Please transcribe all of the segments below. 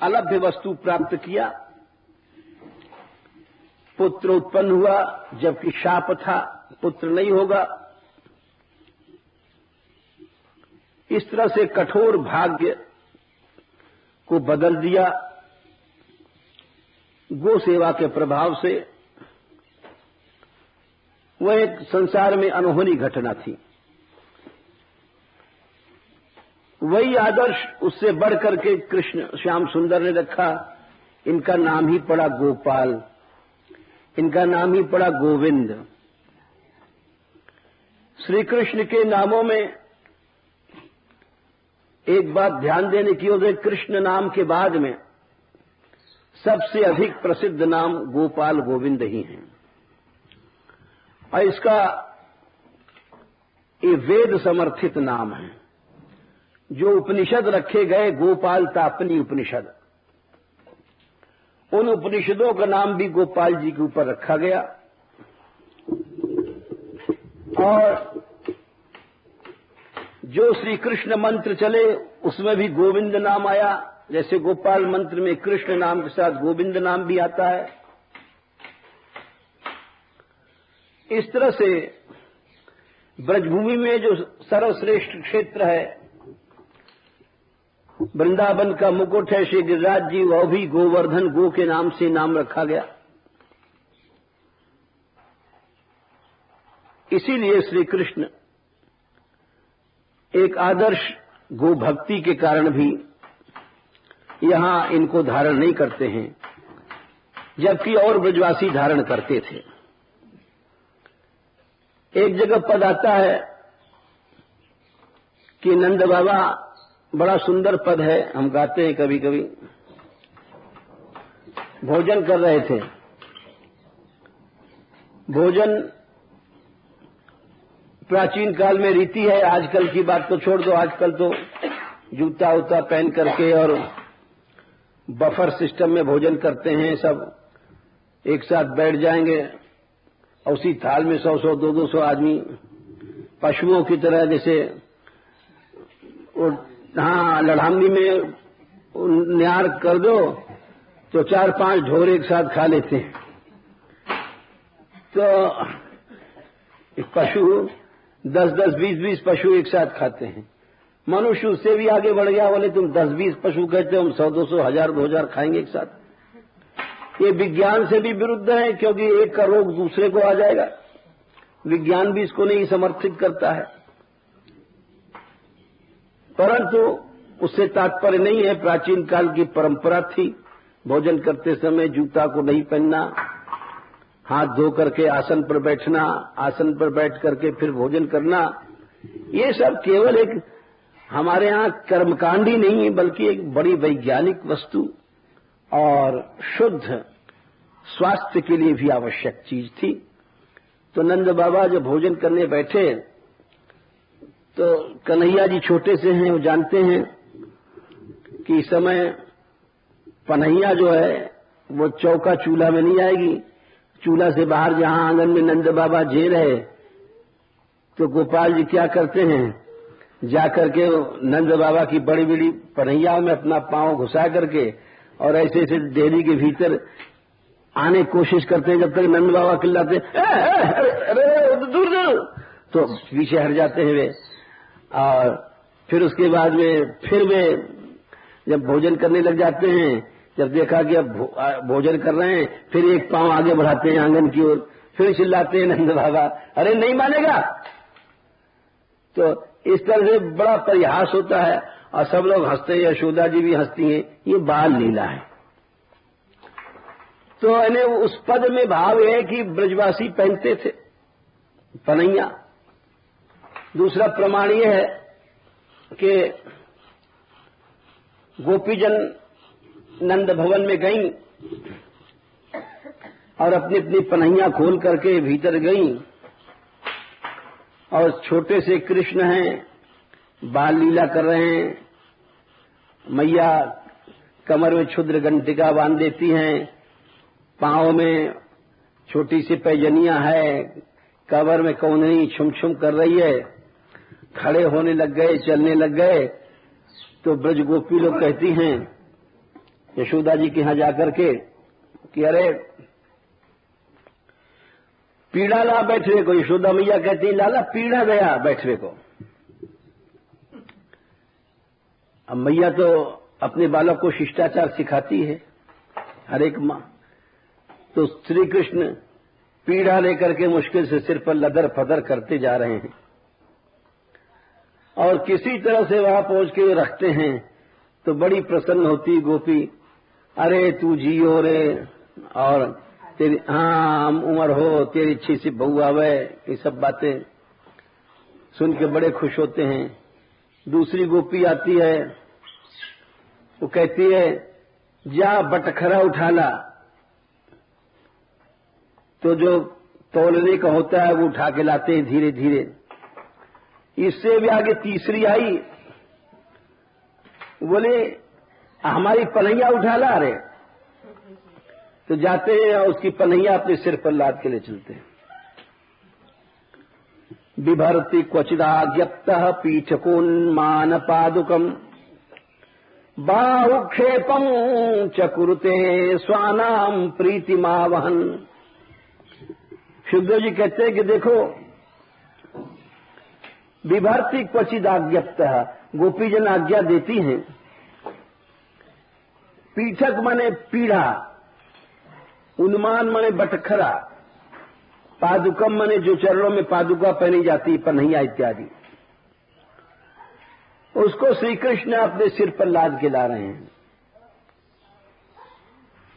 अलभ्य वस्तु प्राप्त किया, पुत्र उत्पन्न हुआ, जबकि शाप था पुत्र नहीं होगा। इस तरह से कठोर भाग्य को बदल दिया गो सेवा के प्रभाव से। वह एक संसार में अनहोनी घटना थी। वही आदर्श उससे बढ़कर के कृष्ण श्याम सुंदर ने रखा। इनका नाम ही पड़ा गोपाल, इनका नाम ही पड़ा गोविंद। श्री कृष्ण के नामों में एक बात ध्यान देने की ओर है, कृष्ण नाम के बाद में सबसे अधिक प्रसिद्ध नाम गोपाल गोविंद ही हैं। और इसका ये वेद समर्थित नाम है। जो उपनिषद रखे गए, गोपाल तापनी उपनिषद, उन उपनिषदों का नाम भी गोपाल जी के ऊपर रखा गया। और जो श्री कृष्ण मंत्र चले उसमें भी गोविंद नाम आया। जैसे गोपाल मंत्र में कृष्ण नाम के साथ गोविंद नाम भी आता है। इस तरह से ब्रजभूमि में जो सर्वश्रेष्ठ क्षेत्र है, वृंदावन का मुकुट है श्री गिरिराज जी, वह भी गोवर्धन गो के नाम से नाम रखा गया। इसीलिए श्री कृष्ण एक आदर्श गो भक्ति के कारण भी यहां इनको धारण नहीं करते हैं, जबकि और ब्रजवासी धारण करते थे। एक जगह पद आता है कि नंद बाबा, बड़ा सुंदर पद है, हम गाते हैं कभी कभी। भोजन कर रहे थे, भोजन प्राचीन काल में रीति है, आजकल की बात तो छोड़ दो। आजकल तो जूता उता पहन करके और बफर सिस्टम में भोजन करते हैं। सब एक साथ बैठ जाएंगे और उसी थाल में 100-100, 200-200 आदमी पशुओं की तरह, जैसे हाँ लड़ामनी में न्यार कर दो तो 4-5 ढोर एक साथ खा लेते हैं। तो पशु 10-10, 20-20 पशु एक साथ खाते हैं। मनुष्य उससे भी आगे बढ़ गया, बोले तुम 10-20 पशु कहते हो, हम 100-200, 1000-2000 खाएंगे एक साथ। ये विज्ञान से भी विरुद्ध है, क्योंकि एक का रोग दूसरे को आ जाएगा। विज्ञान भी इसको नहीं समर्थित करता है। परंतु उससे तात्पर्य नहीं है, प्राचीन काल की परंपरा थी। भोजन करते समय जूता को नहीं पहनना, हाथ धो करके आसन पर बैठना, आसन पर बैठ करके फिर भोजन करना। ये सब केवल एक हमारे यहाँ कर्मकांड ही नहीं है, बल्कि एक बड़ी वैज्ञानिक वस्तु और शुद्ध स्वास्थ्य के लिए भी आवश्यक चीज थी। तो नंद बाबा जब भोजन करने बैठे तो कन्हैया जी छोटे से हैं, वो जानते हैं कि इस समय पनैया जो है वो चौका चूल्हा में नहीं आएगी। चूल्हा से बाहर जहां आंगन में नंद बाबा जे रहे, तो गोपाल जी क्या करते हैं, जाकर के नंद बाबा की बड़ी बड़ी पनैयाओं में अपना पांव घुसा करके और ऐसे ऐसे डेहरी के भीतर आने की कोशिश करते हैं। जब तक नंद बाबा चिल्लाते अरे दूर दूर, तो पीछे हट जाते हैं वे। और फिर उसके बाद में फिर वे जब भोजन करने लग जाते हैं, जब देखा कि अब भोजन कर रहे हैं, फिर एक पांव आगे बढ़ाते हैं आंगन की ओर, फिर चिल्लाते हैं नंद बाबा अरे नहीं मानेगा। तो इस तरह से बड़ा परिहास होता है और सब लोग हंसते हैं, यशोदा जी भी हंसती हैं। ये बाल लीला है। तो इन्हें उस पद में भाव है कि ब्रजवासी पहनते थे पनैया। दूसरा प्रमाण यह है कि गोपीजन नंद भवन में गईं और अपनी अपनी पनैया खोल करके भीतर गईं, और छोटे से कृष्ण हैं, बाल लीला कर रहे हैं। मैया कमर में क्षुद्र घंटिका बांध देती हैं, पांव में छोटी सी पैजनियां है, कमर में कौनई छुम छुम कर रही है। खड़े होने लग गए, चलने लग गए। तो ब्रज गोपी लोग कहती हैं यशोदा जी के यहां जाकर के कि अरे पीड़ा ला बैठवे को। यशोदा मैया कहती लाला पीड़ा गया बैठवे को। अब मैया तो अपने बालक को शिष्टाचार सिखाती है, हर एक मां। तो श्री कृष्ण पीड़ा लेकर के मुश्किल से सिर पर लदर फदर करते जा रहे हैं और किसी तरह से वहां पहुंच के रखते हैं तो बड़ी प्रसन्न होती गोपी। अरे तू जियो रे, और तेरी उम्र हो, तेरी अच्छी सी बहू आवे, ये सब बातें सुन के बड़े खुश होते हैं। दूसरी गोपी आती है, वो कहती है जा बटखरा उठा ला। तो जो तौलने का होता है वो उठा के लाते हैं धीरे धीरे। इससे भी आगे तीसरी आई, बोले हमारी पनैया उठा ला। रे तो जाते हैं और उसकी पनैया अपने सिर पर लाद के ले चलते हैं। बिभर्ति क्वचिदाज्ञप्तः पीठकोन्मान पादुकम बाहुक्षेपम च कुरुते स्वानाम प्रीतिमावहन। सुखदेव जी कहते हैं कि देखो बिभर्ति क्वचिदाज्ञप्तः, गोपीजन आज्ञा देती हैं। पीठक माने पीढ़ा, उन्मान माने बटखरा, पादुकम माने जो चरणों में पादुका पहनी जाती, पन्हैया इत्यादि, उसको श्री कृष्ण अपने सिर पर लाद के ला रहे हैं।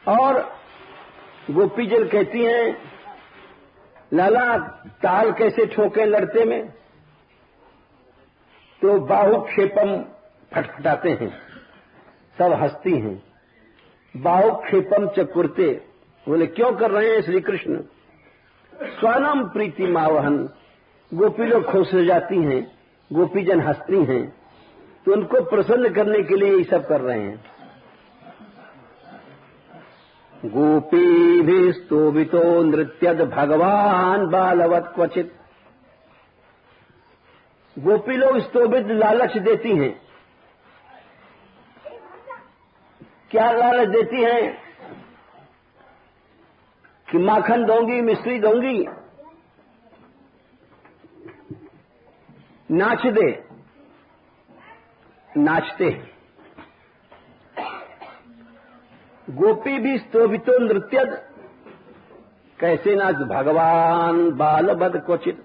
और गोपीजन कहती हैं लाला ताल कैसे ठोके लड़ते में, तो बाहुक्षेपम फटफटाते हैं, सब हंसती हैं। बाहुक्षेपम चकुरते, बोले क्यों कर रहे हैं श्री कृष्ण? स्वानम प्रीति मावहन, गोपी लोग खुश हो जाती हैं, गोपीजन हंसती हैं, तो उनको प्रसन्न करने के लिए ये सब कर रहे हैं। गोपीभिः स्तोभितो नृत्यद भगवान बालवत् क्वचित। गोपी लोग स्तोभित लालच देती हैं। क्या लालच देती हैं? कि माखन दूंगी, मिश्री दूंगी, नाच दे। नाचते हैं। गोपी भी स्तोभितो नृत्यद, कैसे नाच? भगवान बालवद क्वचित,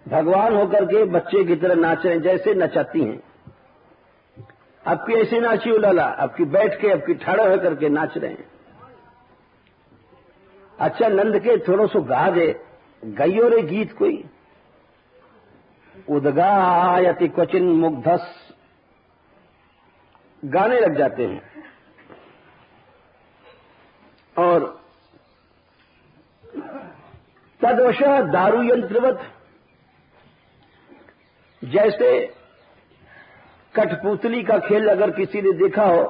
भगवान होकर के बच्चे की तरह नाच रहे हैं, जैसे नचाती हैं। आपकी ऐसे नाची उलाला, आपकी बैठ के, आपकी ठाड़े होकर के नाच रहे हैं। अच्छा नंद के थोड़ो सो गा दे, गाइयो रे गीत कोई। उदगायति क्वचिन मुग्धस, गाने लग जाते हैं। और तदवशः दारू यंत्रवत, जैसे कठपुतली का खेल अगर किसी ने देखा हो,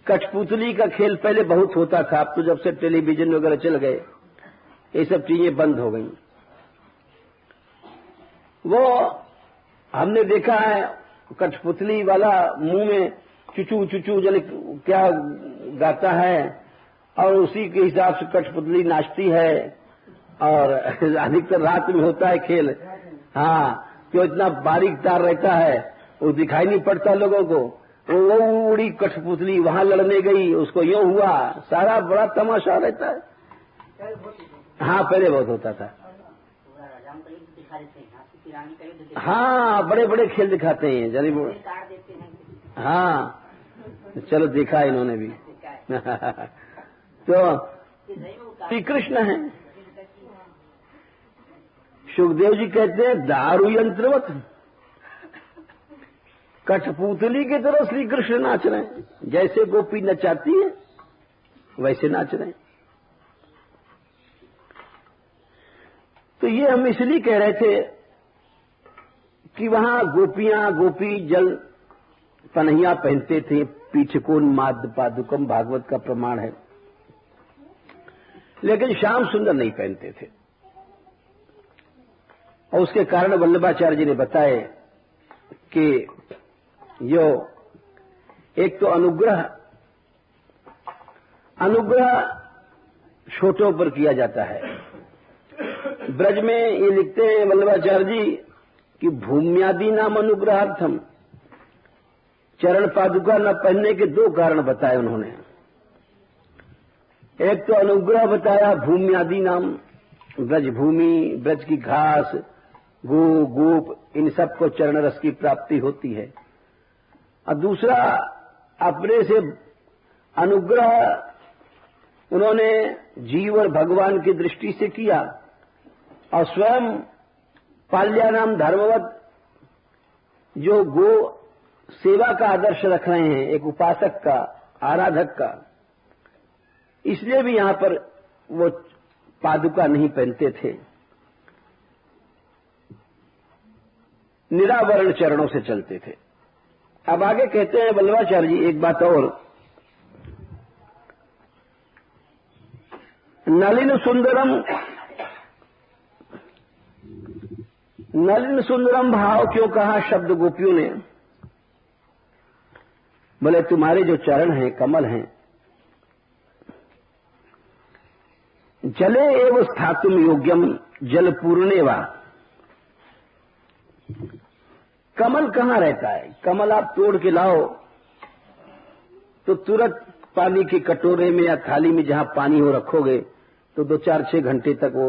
कठपुतली का खेल पहले बहुत होता था, अब तो जब से टेलीविजन वगैरह चल गए ये सब चीजें बंद हो गई। वो हमने देखा है कठपुतली वाला मुंह में चुचू चुचू जले क्या गाता है और उसी के हिसाब से कठपुतली नाचती है। और अधिकतर रात में होता है खेल। हाँ, क्यों इतना बारीक तार रहता है, वो दिखाई नहीं पड़ता लोगों को। वो उड़ी कठपुतली वहां लड़ने गई, उसको यूं हुआ, सारा बड़ा तमाशा रहता है। हाँ पहले बहुत होता था। हाँ बड़े बड़े खेल दिखाते हैं जनी। हाँ चलो देखा इन्होंने भी। तो श्री कृष्ण है। सुखदेव जी कहते हैं दारू यंत्रवत, कठपुतली की तरह श्री कृष्ण नाच रहे हैं। जैसे गोपी नचाती है वैसे नाच रहे हैं। तो ये हम इसलिए कह रहे थे कि वहां गोपियां, गोपी जल पनहिया पहनते थे, पीठकोन्माद पादुकम भागवत का प्रमाण है। लेकिन श्याम सुंदर नहीं पहनते थे। और उसके कारण वल्लभाचार्य जी ने बताए कि यो एक तो अनुग्रह अनुग्रह छोटों पर किया जाता है। ब्रज में ये लिखते हैं वल्लभाचार्य जी कि भूम्यादि नाम अनुग्रहार्थम, चरण पादुका न पहनने के दो कारण बताए उन्होंने। एक तो अनुग्रह बताया भूम्यादि नाम, ब्रज भूमि, ब्रज की घास, गो गोप, इन सबको चरण रस की प्राप्ति होती है। और दूसरा अपने से अनुग्रह उन्होंने जीव और भगवान की दृष्टि से किया और स्वयं पाल्यानाम धर्मवत जो गो सेवा का आदर्श रख रहे हैं, एक उपासक का, आराधक का, इसलिए भी यहां पर वो पादुका नहीं पहनते थे, निरावरण चरणों से चलते थे। अब आगे कहते हैं वल्लभाचार्य जी एक बात और, नलिन सुंदरम भाव क्यों कहा शब्द गोपियों ने? बोले तुम्हारे जो चरण हैं, कमल हैं, जले एव स्थातुम योग्यम जल पूर्णेवा। कमल कहां रहता है? कमल आप तोड़ के लाओ तो तुरंत पानी के कटोरे में या थाली में जहां पानी हो रखोगे तो 2-4-6 घंटे तक वो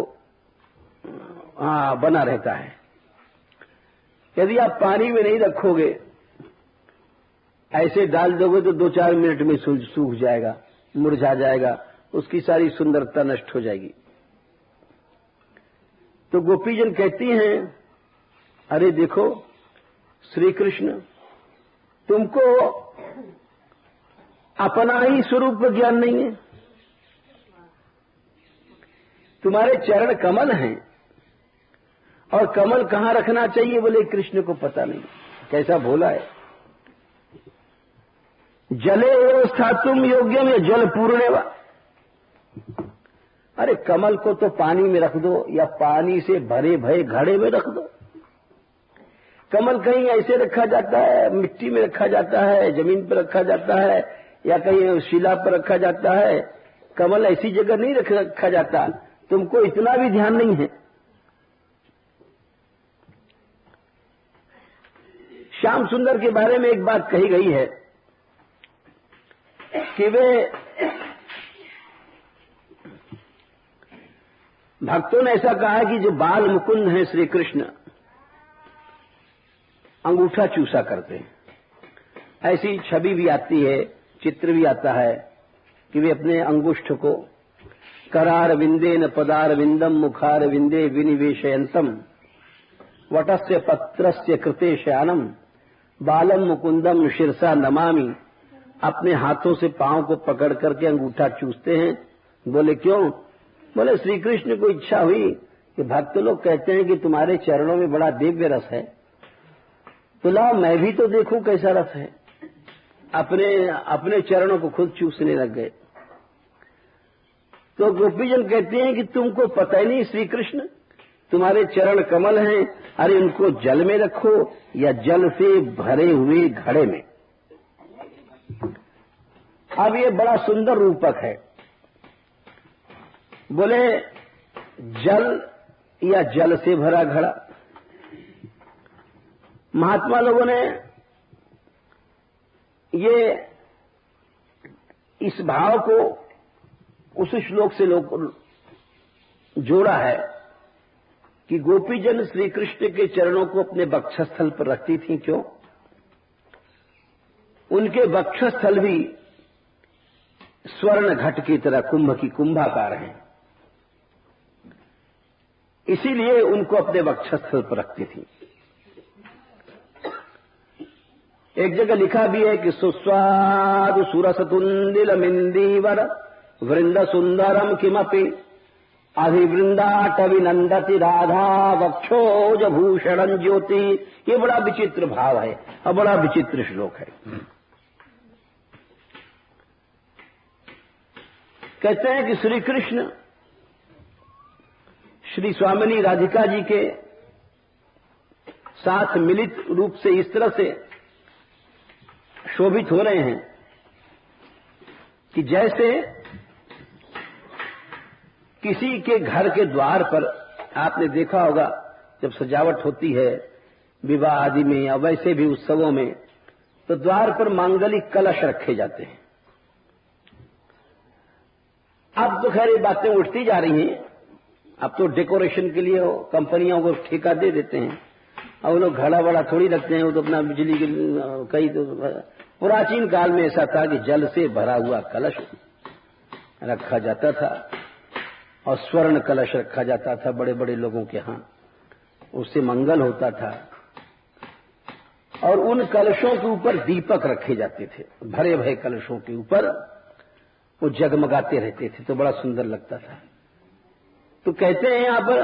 बना रहता है। यदि आप पानी में नहीं रखोगे, ऐसे डाल दोगे तो 2-4 मिनट में सूख जाएगा, मुरझा जाएगा, उसकी सारी सुंदरता नष्ट हो जाएगी। तो गोपीजन कहती हैं, अरे देखो श्री कृष्ण, तुमको अपना ही स्वरूप ज्ञान नहीं है। तुम्हारे चरण कमल हैं और कमल कहां रखना चाहिए बोले कृष्ण को पता नहीं। कैसा भोला है। जले एव स्थातुम योग्यम या जल पूर्णेवा। अरे कमल को तो पानी में रख दो या पानी से भरे भरे घड़े में रख दो। कमल कहीं ऐसे रखा जाता है, मिट्टी में रखा जाता है, जमीन पर रखा जाता है या कहीं शिला पर रखा जाता है। कमल ऐसी जगह नहीं रखा जाता। तुमको इतना भी ध्यान नहीं है। श्याम सुंदर के बारे में एक बात कही गई है कि वे भक्तों ने ऐसा कहा है कि जो बाल मुकुंद हैं श्री कृष्ण, अंगूठा चूसा करते हैं। ऐसी छवि भी आती है, चित्र भी आता है कि वे अपने अंगुष्ठ को करार विंदेन पदार विंदम मुखार विंदे विनिवेशयंतम वटस्य पत्रस्य कृते शयानम बालम मुकुंदम शिरसा नमामि। अपने हाथों से पांव को पकड़ करके अंगूठा चूसते हैं। बोले क्यों? बोले श्री कृष्ण को इच्छा हुई कि भक्त लोग कहते हैं कि तुम्हारे चरणों में बड़ा दिव्य रस है, तो लाओ मैं भी तो देखूं कैसा रस है। अपने चरणों को खुद चूसने लग गए। तो गोपीजन कहते हैं कि तुमको पता ही नहीं श्री कृष्ण, तुम्हारे चरण कमल हैं, अरे उनको जल में रखो या जल से भरे हुए घड़े में। अब ये बड़ा सुंदर रूपक है। बोले जल या जल से भरा घड़ा। महात्मा लोगों ने ये इस भाव को उस श्लोक से जोड़ा है कि गोपीजन श्री कृष्ण के चरणों को अपने वक्षस्थल पर रखती थी। क्यों? उनके वक्षस्थल भी स्वर्ण घट की तरह कुंभ की कुंभाकार हैं, इसीलिए उनको अपने वक्षस्थल पर रखती थी। एक जगह लिखा भी है कि सुस्वादु सुरसतुंदिल मिंदीवर वृंद सुंदरम किमपि अधिवृंदाटविनंदति राधा वक्षोज भूषण ज्योति। ये बड़ा विचित्र भाव है और बड़ा विचित्र श्लोक है। कहते हैं कि श्री कृष्ण श्री स्वामिनी राधिका जी के साथ मिलित रूप से इस तरह से शोभित हो रहे हैं कि जैसे किसी के घर के द्वार पर आपने देखा होगा, जब सजावट होती है विवाह आदि में या वैसे भी उत्सवों में, तो द्वार पर मांगलिक कलश रखे जाते हैं। अब तो खैर ये बातें उठती जा रही हैं, अब तो डेकोरेशन के लिए कंपनियों को ठेका दे देते हैं, और वो लोग घड़ा बड़ा थोड़ी रखते हैं, वो तो अपना बिजली के कई तो। प्राचीन काल में ऐसा था कि जल से भरा हुआ कलश रखा जाता था और स्वर्ण कलश रखा जाता था बड़े बड़े लोगों के यहां, उससे मंगल होता था। और उन कलशों के ऊपर दीपक रखे जाते थे, भरे भरे कलशों के ऊपर वो जगमगाते रहते थे, तो बड़ा सुंदर लगता था। तो कहते हैं यहां पर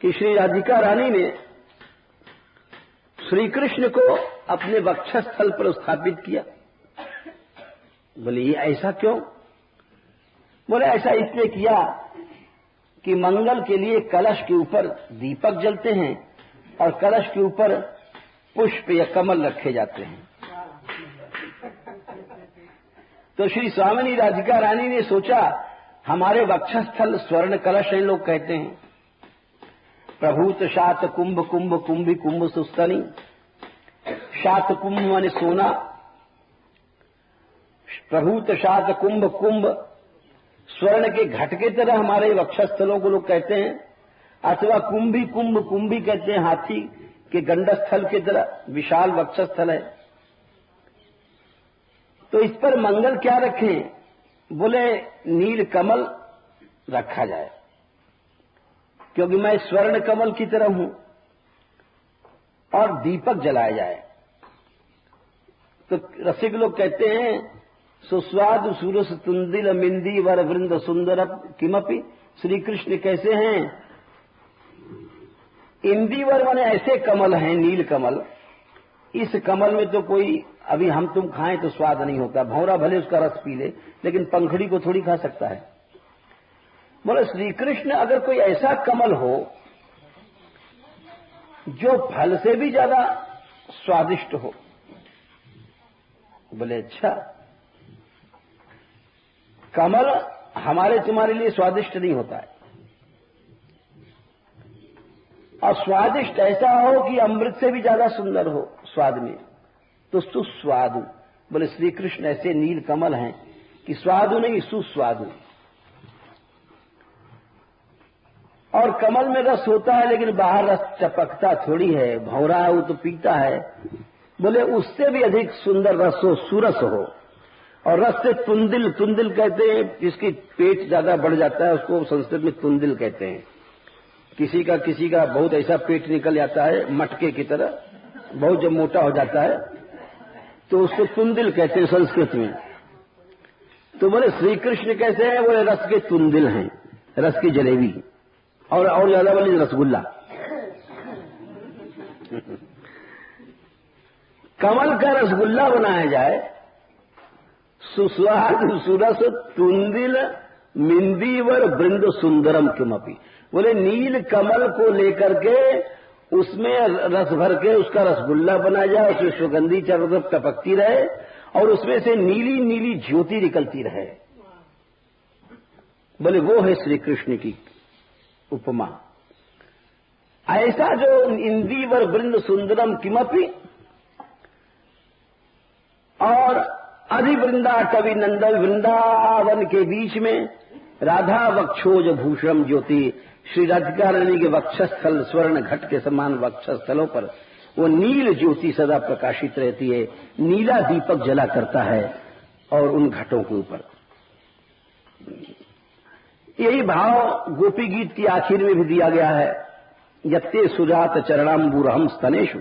कि श्री राधिका रानी ने श्री कृष्ण को अपने वक्षस्थल पर स्थापित किया। बोले ये ऐसा क्यों? बोले ऐसा इसलिए किया कि मंगल के लिए कलश के ऊपर दीपक जलते हैं और कलश के ऊपर पुष्प या कमल रखे जाते हैं। तो श्री स्वामिनी राधिका रानी ने सोचा, हमारे वक्षस्थल स्वर्ण कलश हैं, लोग कहते हैं। प्रभूत शात कुंभ कुंभ कुंभी कुंभ सुस्तनी, शात कुंभ माने सोना, प्रभूत शात कुंभ कुंभ स्वर्ण के घट के तरह हमारे वक्षस्थलों को लोग कहते हैं, अथवा कुंभी कुंभ, कुंभी कहते हैं हाथी के गंडस्थल की तरह विशाल वक्षस्थल है। तो इस पर मंगल क्या रखें? बोले नील कमल रखा जाए, क्योंकि मैं स्वर्ण कमल की तरह हूं, और दीपक जलाया जाए। तो रसिक लोग कहते हैं, सुस्वादु सुरस तुंदिल मिंदी वर वृंद सुंदर किमपि। श्री कृष्ण कैसे हैं? इंदिवर माने ऐसे कमल हैं, नील कमल। इस कमल में तो कोई अभी हम तुम खाएं तो स्वाद नहीं होता, भौरा भले उसका रस पी ले, लेकिन पंखड़ी को थोड़ी खा सकता है। बोले श्री कृष्ण अगर कोई ऐसा कमल हो जो फल से भी ज्यादा स्वादिष्ट हो। बोले अच्छा, कमल हमारे तुम्हारे लिए स्वादिष्ट नहीं होता है, और स्वादिष्ट ऐसा हो कि अमृत से भी ज्यादा सुंदर हो स्वाद में, तो सुस्वादु। बोले श्री कृष्ण ऐसे नील कमल हैं कि स्वादु नहीं, सुस्वादु। और कमल में रस होता है, लेकिन बाहर रस टपकता थोड़ी है, भौरा है वो तो पीता है। बोले उससे भी अधिक सुंदर रस हो, सुरस हो। और रस से तुंदिल, तुंदिल कहते हैं जिसकी पेट ज्यादा बढ़ जाता है, उसको संस्कृत में तुंदिल कहते हैं। किसी का बहुत ऐसा पेट निकल जाता है मटके की तरह, बहुत जब मोटा हो जाता है तो उसको तुंदिल कहते हैं संस्कृत में। तो बोले श्री कृष्ण कैसे हैं? बोले रस के तुंदिल हैं, रस की जलेबी, और ज्यादा बोले रसगुल्ला। कमल का रसगुल्ला बनाया जाए, सुस्वाद सुरस तुंदिल मिंदीवर वृंद सुंदरम किमपि। बोले नील कमल को लेकर के उसमें रस भर के उसका रसगुल्ला बनाया जाए, उसमें सुगंधी चारों तरफ टपकती रहे और उसमें से नीली नीली ज्योति निकलती रहे। बोले वो है श्री कृष्ण की उपमा। ऐसा जो इंदीवर वृंद सुंदरम किमपि, और अधिवृंदा कवि नंदन, वृंदावन के बीच में राधा वक्षोज भूषण ज्योति, श्री राधिका रानी के वक्षस्थल स्वर्ण घट के समान वक्षस्थलों पर वो नील ज्योति सदा प्रकाशित रहती है, नीला दीपक जला करता है और उन घटों के ऊपर। यही भाव गोपी गीत की आखिर में भी दिया गया है। यत्ते सुजात चरणाम्बुरहम स्तनेषु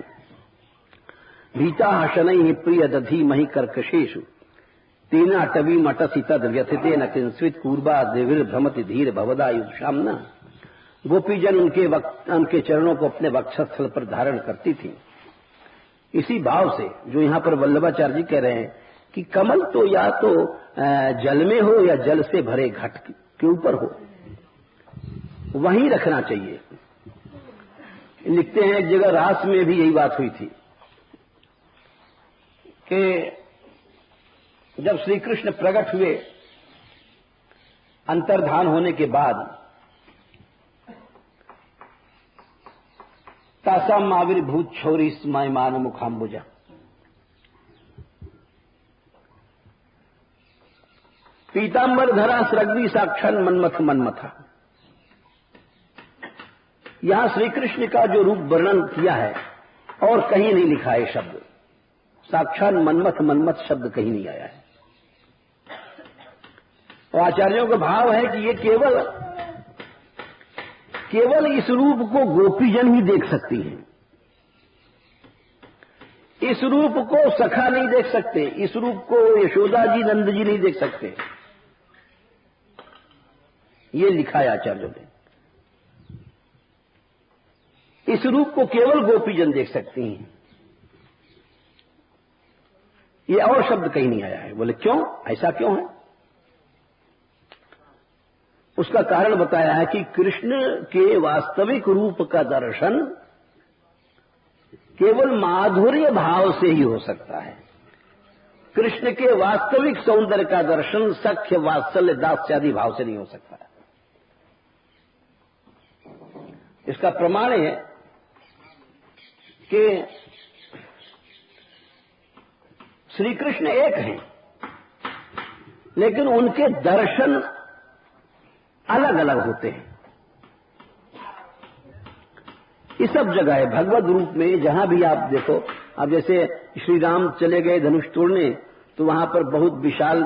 भीता शनै प्रिय दधी मही कर्कशेषु तेना टवी मटसी तद व्यथिते न किंस्वित पूर्वा देवीर भ्रमति धीर भवदायुषामना। गोपीजन उनके चरणों को अपने वक्षस्थल पर धारण करती थी। इसी भाव से जो यहां पर वल्लभाचार्य जी कह रहे हैं कि कमल तो या तो जल में हो या जल से भरे घट के ऊपर हो, वहीं रखना चाहिए। लिखते हैं एक जगह रास में भी यही बात हुई थी कि जब श्री कृष्ण प्रकट हुए अंतर्धान होने के बाद तासाम आविर्भूत छोरी स्मयमान मुखाम्बुजा, पीतांबर धरा स्रग्वी साक्षात मन्मथ मन्मथा। यहां श्री कृष्ण का जो रूप वर्णन किया है और कहीं नहीं लिखा है शब्द, साक्षात मन्मथ मन्मथ शब्द कहीं नहीं आया है। और आचार्यों का भाव है कि ये केवल इस रूप को गोपीजन ही देख सकती हैं। इस रूप को सखा नहीं देख सकते, इस रूप को यशोदा जी नंद जी नहीं देख सकते। ये लिखा है आचार्यों ने। इस रूप को केवल गोपीजन देख सकती हैं। ये और शब्द कहीं नहीं आया है। बोले क्यों, ऐसा क्यों है? उसका कारण बताया है कि कृष्ण के वास्तविक रूप का दर्शन केवल माधुर्य भाव से ही हो सकता है। कृष्ण के वास्तविक सौंदर्य का दर्शन सख्य वात्सल्य दास्यादि भाव से नहीं हो सकता है। इसका प्रमाण है कि श्री कृष्ण एक हैं, लेकिन उनके दर्शन अलग अलग होते हैं। ये सब जगह है भगवत रूप में, जहां भी आप देखो। अब जैसे श्री राम चले गए धनुष तोड़ने, तो वहां पर बहुत विशाल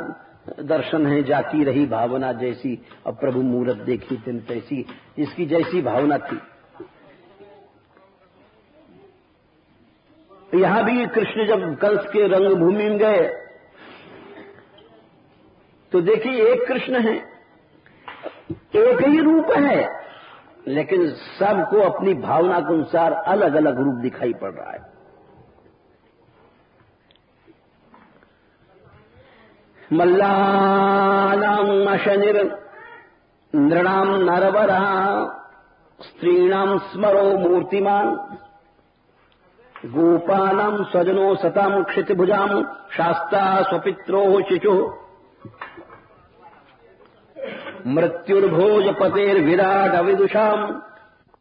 दर्शन है, जाती रही भावना जैसी, अब प्रभु मूरत देखी तिन तैसी, इसकी जैसी भावना थी। यहां भी कृष्ण जब कंस के रंगभूमि में गए तो देखिए एक कृष्ण है, एक ही रूप है, लेकिन सबको अपनी भावना के अनुसार अलग अलग रूप दिखाई पड़ रहा है। मल्लानाम अशनिर नृणाम नरवरा स्त्रीणाम स्मरो मूर्तिमान गोपानाम स्वजनो सताम क्षितिभुजाम शास्ता स्वपित्रो शिशु मृत्युर्भोज पतेर्विराट अविदुषाम